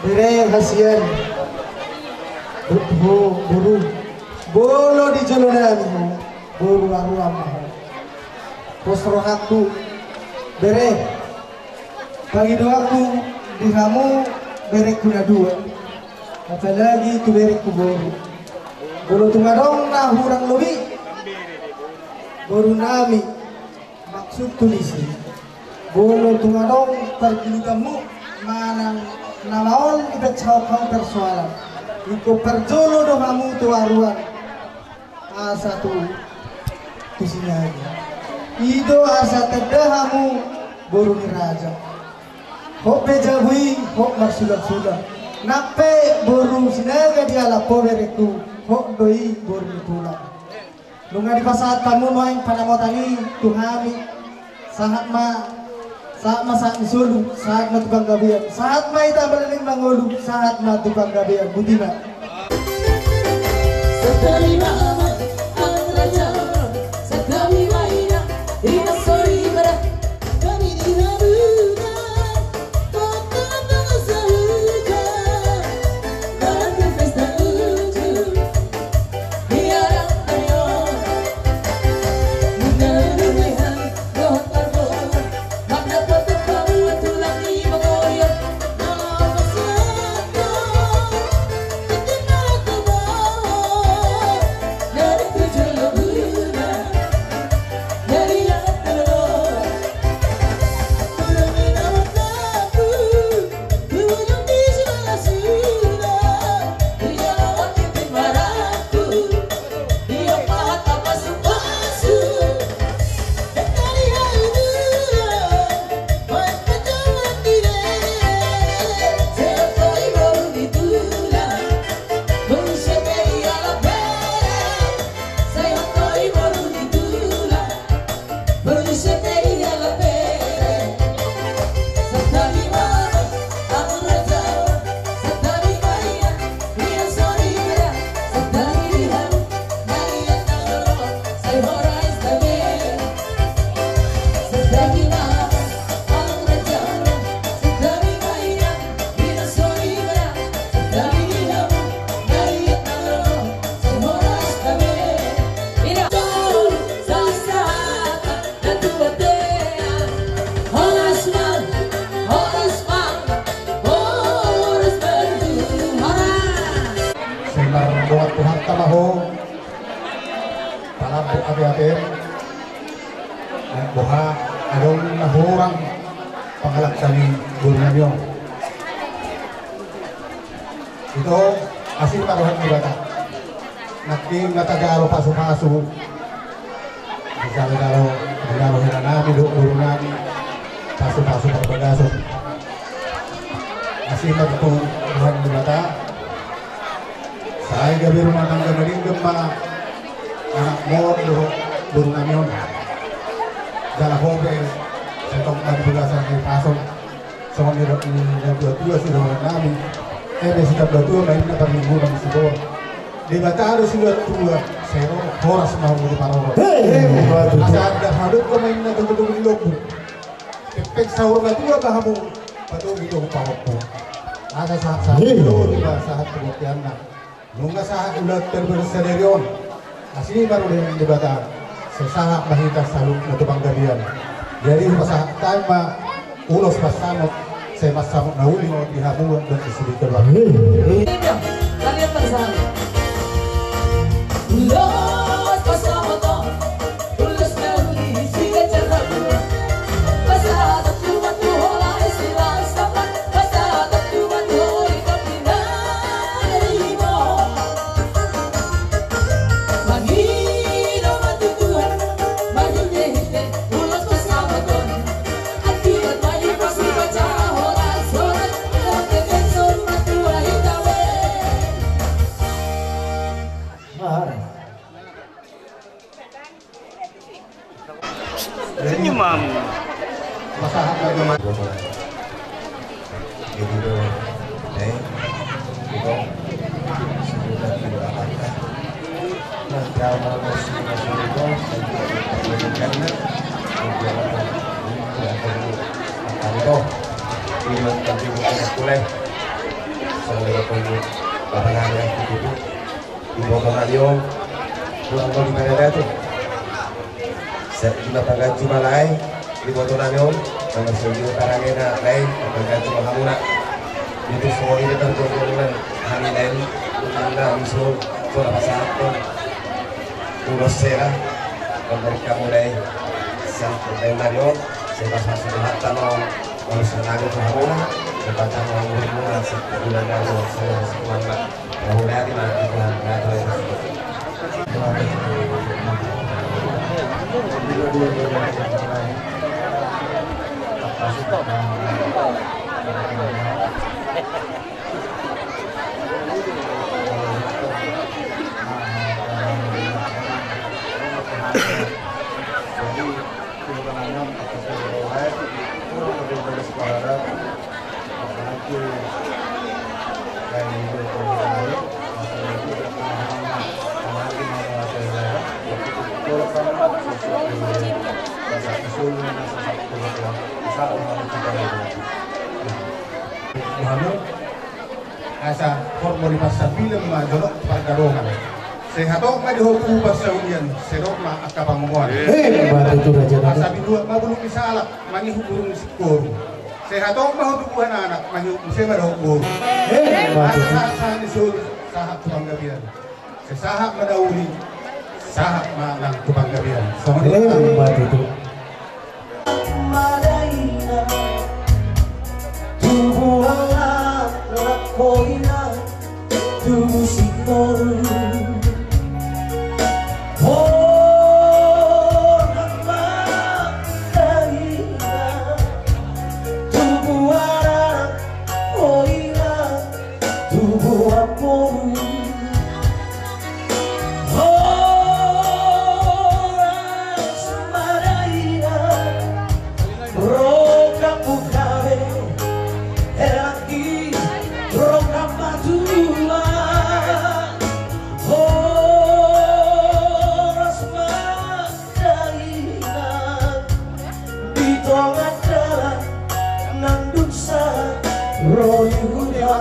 Dire kasihan. Buru. Bolo di jolonan. Buru aru amah. Posro aku. Bere. Bagi doaku di kamu berek kuna dua. Apalagi tu berek ku boru. Bolo tumadong na hurang lobi. Boru nami. Maksud tulisi. Bolo tumadong pergilitamu manang nalaon kita cawang persoalan. Iko perjolo do kamu tu aruan. Asa tu tusinya aja. Ido asa tedahamu boru ni raja. Hok bejabui, hok marsulah-sulah. Nape boru sinaga dia lapo bereku. Hok doi boru ni tulang. Lunga di pasat kamu noing panamotani tuhami. Saat ma sulu, saat ma tukang gabian. Saat ma ita balaling mangulu, saat ma tukang gabian. Butina. Sekali mama, ang raja, sekali maina, inasori bara, kami dinabukan, kota sahuka, bagi pesta ujung, biarang ayo, mengenunaihan dohot arbor, makna potong kamu tulang di mengoyor, nama satu, ketika kebawah, dari tujuh bulan, dari yang terlalu, kurangin aku, kurang di segala sudah, dia lawan titik maraku, dia pahat apa supasu, dari yang dulu, main kejalan diri, saya koi baru ditulang, manusia dia lapar, saya koi baru ditulang, manusia dia lapar, sekali mama, aku raja, sekali maya, dia sorry merah, sekali lihat, dari yang tahu, saya horai sekali, sekali mama, aku raja, sekali maya, dia sorry merah, sekali lihat, dari yang tahu, saya horai sekali. Ini tuh sasaka dan tuatea, horas berduhara. Sembar buat Tuhan tamaho para abe-abe dan buha adong nahurang pangalak kami gurnanyo itu asin taruhan ibada naking natagaro pasu-pasu digalo hinanami gurnani pasu-pasu berbadaso asin taruhan ibada saya gabi rumah tangga meninggem mana anak mor burung amion dalam hobe setong tadi belasan di pasong soal ni dua sih orang kami sikap dua main apa minggu dan sebor di bataro sih dua sero horas mau di paroro asal dah hadut ko main na betul di loku pepek sahur dua kamu betul itu pawok ada saat itu saat kemudian nunga saat ulat terberserion asli baru dengan dibata sesahat mahita saluk na tubang gabian jadi pasahat tama ulos pasamot saya masamot na uli o dihamuan dan isulit keluar Kalian bersama ulos pasamot ulos melodi siga cerdaku pasahat tumat tuhola istilah sapat pasahat tumat tuhola kapinari mo Magino matutuhan Magindehite ulos pasamot akibat mayu pasibaca horas horas Defensor matua hitawe Senyum mam. pasahat lagi mah Jadi itu, itu sudah tidak ada. Nah, kalau masih itu, karena itu, soalnya aku barengan ya gitu di bawah radio pulang mau di mana tuh saya juga tanggal cuma lain di bawah radio sama saya tarangena lain tanggal cuma kamu nak itu semua ini terjadi hari lain anda musuh soal pasal ulos saya mereka mulai sampai radio saya pasal sudah tanam kalau sengaja kamu dapat tanam rumah sebulan lalu saya semangat mulai di mana kita ada asa formalitas sa bilang majorok pagkarohan. Sehatok nga dihukupas sa unian, serok ma akapanguan. Batu itu raja. Asa bidua mabulong isalak, mangihukurong sikoro. Sehatok mahutubuhan anak, mangihukusay marahukuro. Asa sa nisul, sahak tupanggabihan. Sesahak madauli, sahak malang tupanggabihan. Batu itu. Koina tubuh sikor tubuh anak koina tubuh apun semaraina roka bukawe elaki roka matua horas madaina ditongan dalam nandung sa royunya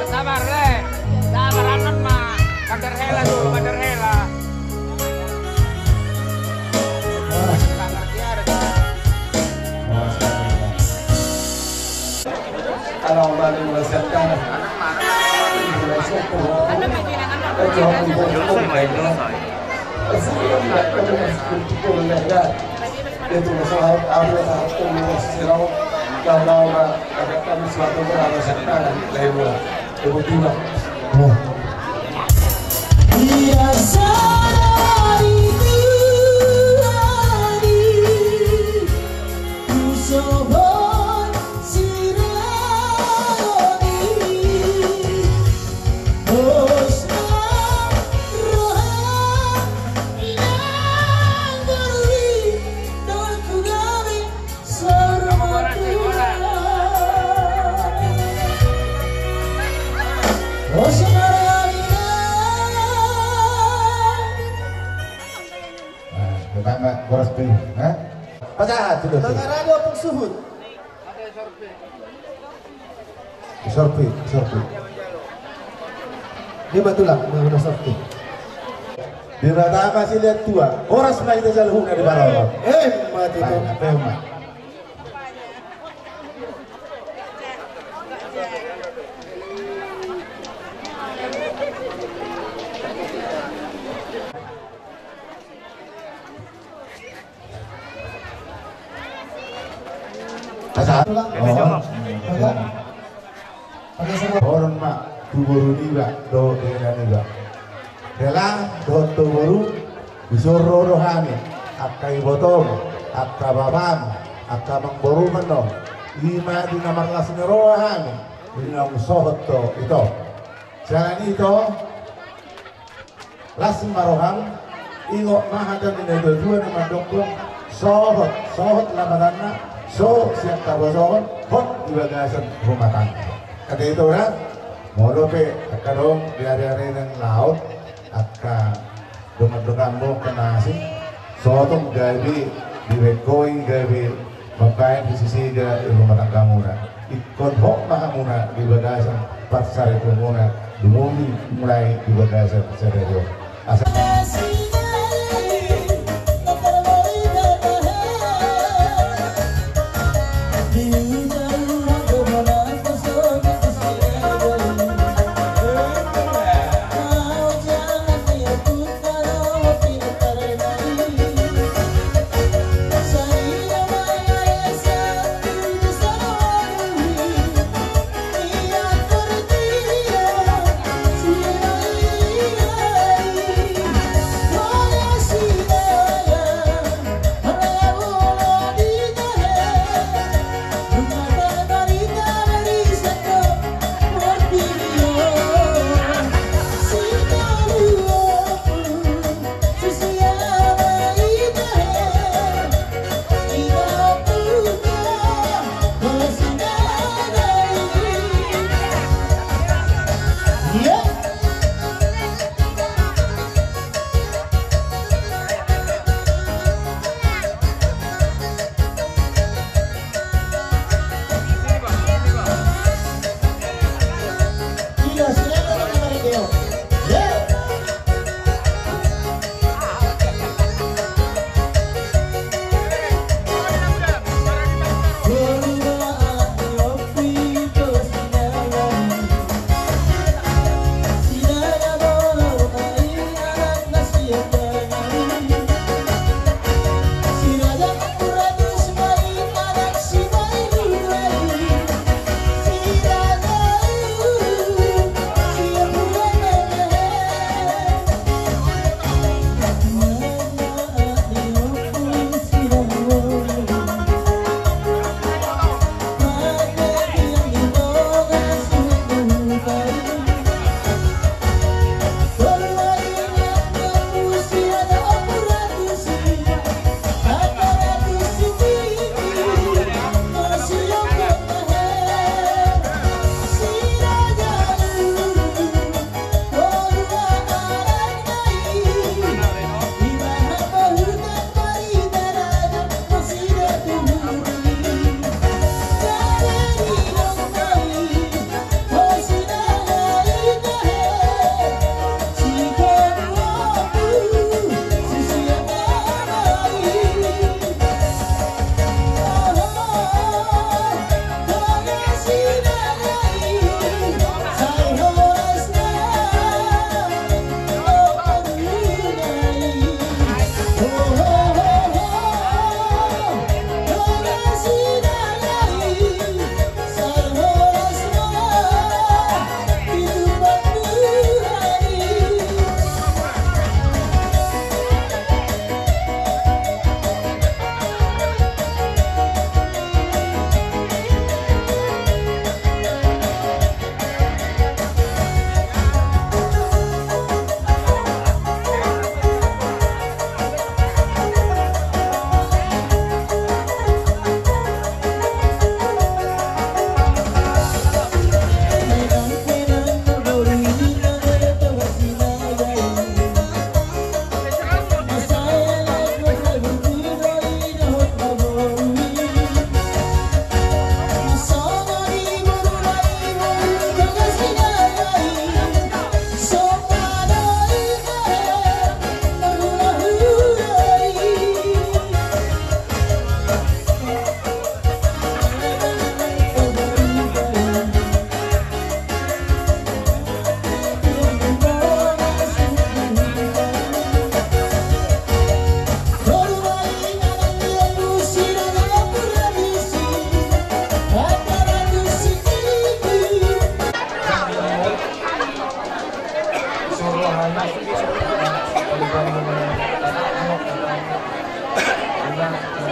Sabar le, sabar anak mah, bandar hela dulu, bandar hela. Kalau balik merasakan itu masalah awal atau sirau kalau ada kami suatu merasakan lewat tiba-tiba. Tengah radio pengsuhut. Sorpi. Dia batulah, udah sorpi. Di rata masih lihat tua, orang sebelah itu jalur di bawah. Mati itu. Asa? Pakai semua. Horon mak tuburu niba do dengan niba. Dela do tuburu bisoro rohani akai botong akka babam akka mangboru mano ima di nama kelas rohani di nama sohot to itu. Jalan itu las maroham ingo mahadan ini dua nama dokter sohot lamarana so siap tabason hot di bagasan rumah tangga. Kata itu kan mau pe akarong di area yang laut akka dengan mo kenasi sotong gabi di rekoi gabi mapain di sisi ga rumah tangga muna ikon hok mahamuna di bagasan pasar itu muna dumuni mulai di bagasan pasar itu asal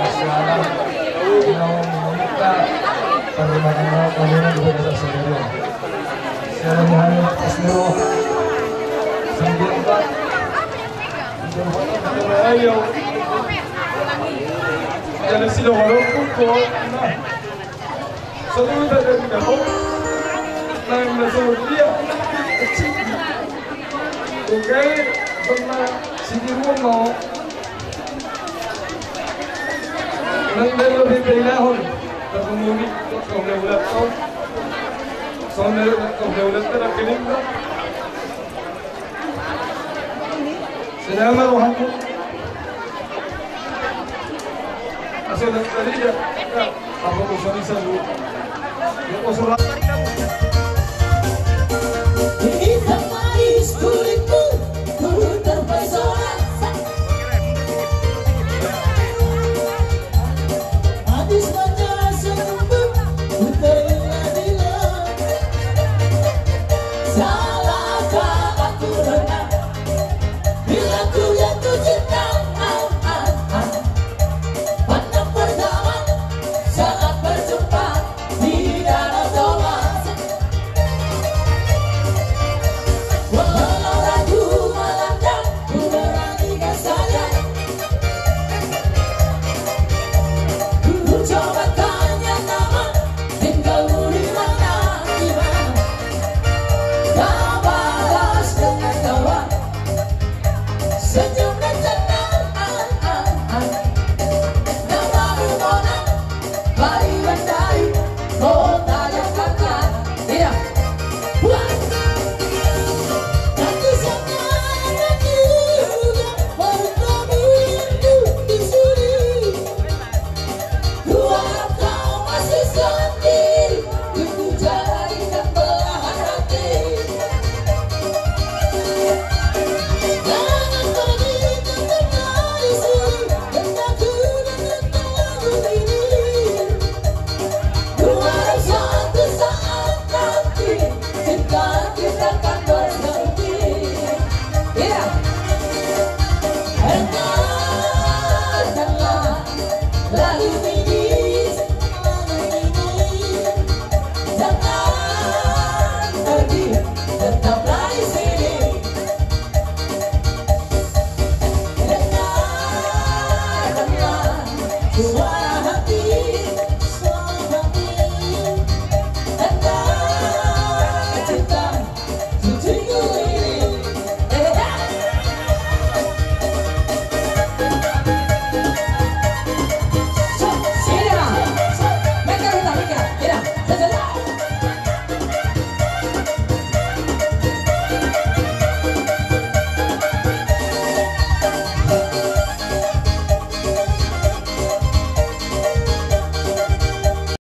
nasional yang meminta penerimaan bangunan di Desa Sendirian. Secara hari Asmiro 94 ayo jadi sila walaupun ko na sa tuwid na ako na nasultiya okay pag siguro mo nang dalo pinahon na kumunit kung naulat ko so naulat na kininda Salamat ako. Aso nagtalija. Ako ko sa lupa. Ako sa lupa.